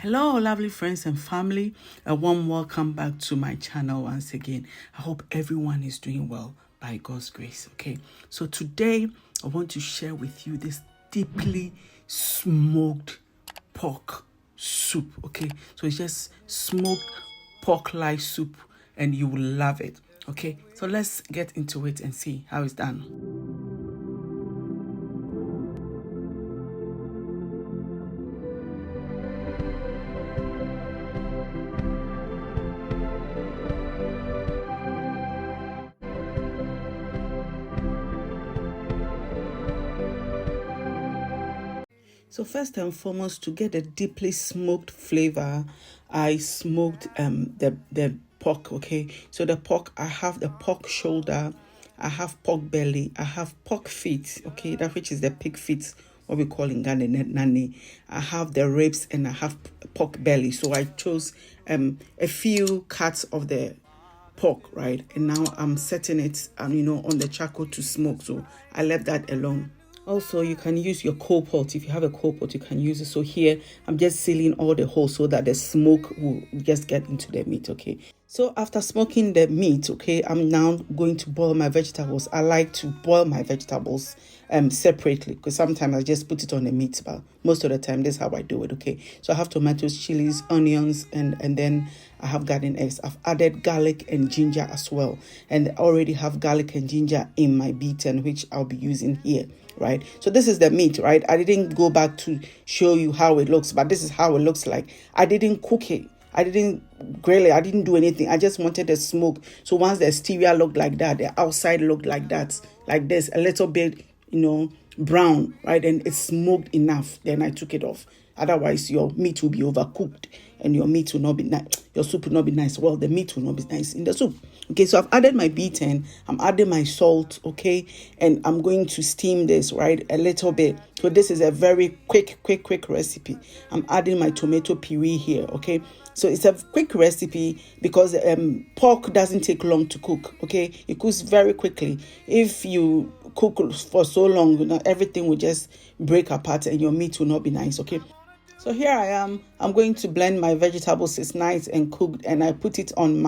Hello, lovely friends and family. A warm welcome back to my channel once again. I hope everyone is doing well by God's grace. Okay, so today I want to share with you this deeply smoked pork soup. Okay, so it's just smoked pork-like soup and you will love it. Okay, so let's get into it and see how it's done. So first and foremost, to get a deeply smoked flavor, I smoked the pork. Okay, so the pork, I have the pork shoulder, I have pork belly, I have pork feet. Okay, that which is the pig feet, what we call in Ghana nani. I have the ribs and I have pork belly. So I chose a few cuts of the pork, right? And now I'm setting it on the charcoal to smoke. So I left that alone. Also, you can use your coal pot. If you have a coal pot, you can use it. So here, I'm just sealing all the holes so that the smoke will just get into the meat, okay? So after smoking the meat, okay, I'm now going to boil my vegetables. I like to boil my vegetables separately because sometimes I just put it on the meat, but most of the time, this is how I do it, okay? So I have tomatoes, chilies, onions, and then I have garden eggs. I've added garlic and ginger as well. And I already have garlic and ginger in my beaten, which I'll be using here. Right, so this is the meat, right? I didn't go back to show you how it looks, but this is how it looks like. I didn't cook it, I didn't grill it, I didn't do anything. I just wanted the smoke. So once the exterior looked like that, the outside looked like that, like this, a little bit, brown, right? And it's smoked enough. Then I took it off. Otherwise, your meat will be overcooked and your meat will not be nice. Your soup will not be nice. Well, the meat will not be nice in the soup. Okay, so I've added my beaten. I'm adding my salt, okay? And I'm going to steam this, right, a little bit. So this is a very quick recipe. I'm adding my tomato puree here, okay? So it's a quick recipe because pork doesn't take long to cook, okay? It cooks very quickly. If you cook for so long, everything will just break apart and your meat will not be nice, okay? So here I am. I'm going to blend my vegetables. It's nice and cooked, and I put it on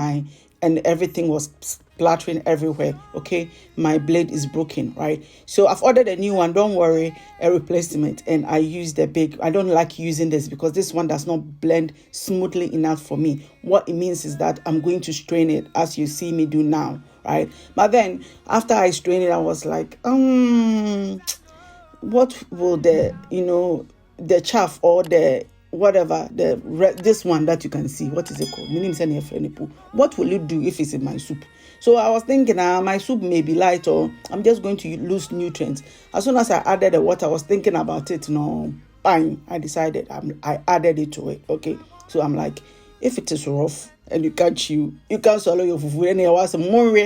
and everything was splattering everywhere. Okay, my blade is broken, right? So I've ordered a new one. Don't worry, a replacement. And I use the big. I don't like using this because this one does not blend smoothly enough for me. What it means is that I'm going to strain it as you see me do now, right? But then after I strained it, I was like, what will the chaff or the whatever, this one that you can see, what is it called? What will it do if it's in my soup? So I was thinking, my soup may be light or I'm just going to lose nutrients. As soon as I added the water, I was thinking about it. Bang, I decided I added it to it. Okay, so I'm like, if it is rough and you can't chew, you can't swallow your fufu, and it was more.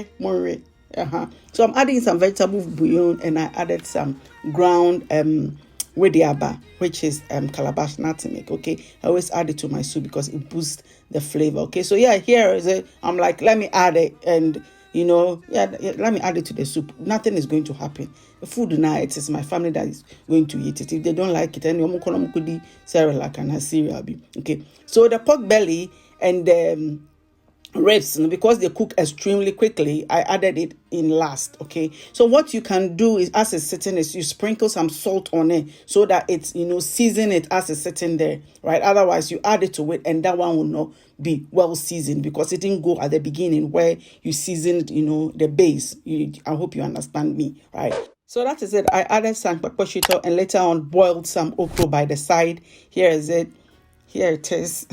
So I'm adding some vegetable bouillon and I added some ground which is calabash nutmeg. Okay, I always add it to my soup because it boosts the flavor. Okay, so yeah, here is it. I'm like, let me add it, and let me add it to the soup. Nothing is going to happen. The food now, it is my family that is going to eat it. If they don't like it, then you could cereal and cereal. Okay, so the pork belly and the ribs, because they cook extremely quickly, I added it in last. Okay, so what you can do is, as it's sitting, is you sprinkle some salt on it so that it's season it as it's sitting there, right? Otherwise you add it to it and that one will not be well seasoned because it didn't go at the beginning where you seasoned the base. I hope you understand me, right? So that is it. I added some pepper shito and later on boiled some okra by the side. Here is it. Here it is.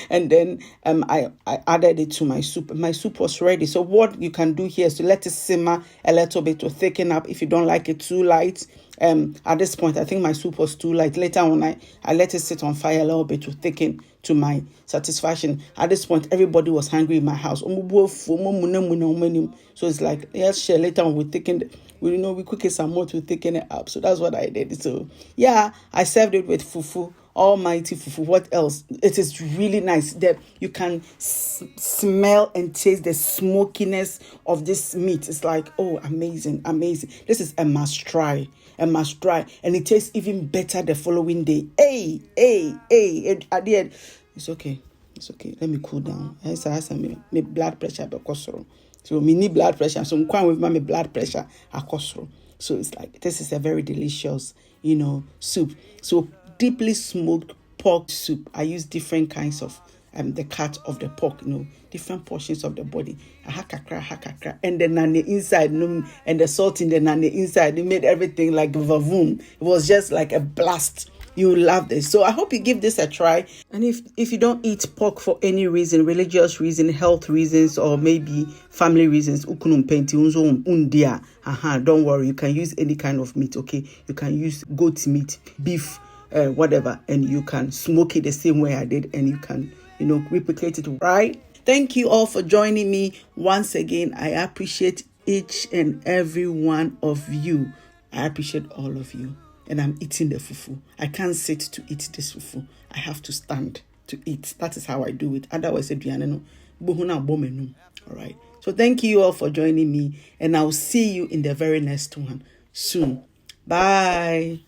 And then I added it to my soup. My soup was ready. So what you can do here is to let it simmer a little bit to thicken up if you don't like it too light. At this point, I think my soup was too light. Later on, I let it sit on fire a little bit to thicken to my satisfaction. At this point, everybody was hungry in my house. So it's like, yes, share. Later on, we thickened. We cook it some more to thicken it up. So that's what I did. So yeah, I served it with fufu almighty fufu. What else? It is really nice that you can smell and taste the smokiness of this meat. It's like, oh, amazing, amazing. This is a must try, and it tastes even better the following day. Hey, at the end, it's okay. Let me cool down. I say my blood pressure because so me need blood pressure. So I'm quite with my blood pressure akosro. So it's like, this is a very delicious, soup. So deeply smoked pork soup. I use different kinds of the cut of the pork, different portions of the body. Hakakra, and then on the inside, and the salt in the inside, it made everything like vavoom. It was just like a blast. You love this. So I hope you give this a try. And if you don't eat pork for any reason, religious reason, health reasons, or maybe family reasons, don't worry. You can use any kind of meat, okay? You can use goat meat, beef, whatever, and you can smoke it the same way I did, and you can, replicate it, right? Thank you all for joining me once again. I appreciate each and every one of you. I appreciate all of you. And I'm eating the fufu. I can't sit to eat this fufu. I have to stand to eat. That is how I do it. Otherwise, all right. So thank you all for joining me, and I'll see you in the very next one soon. Bye.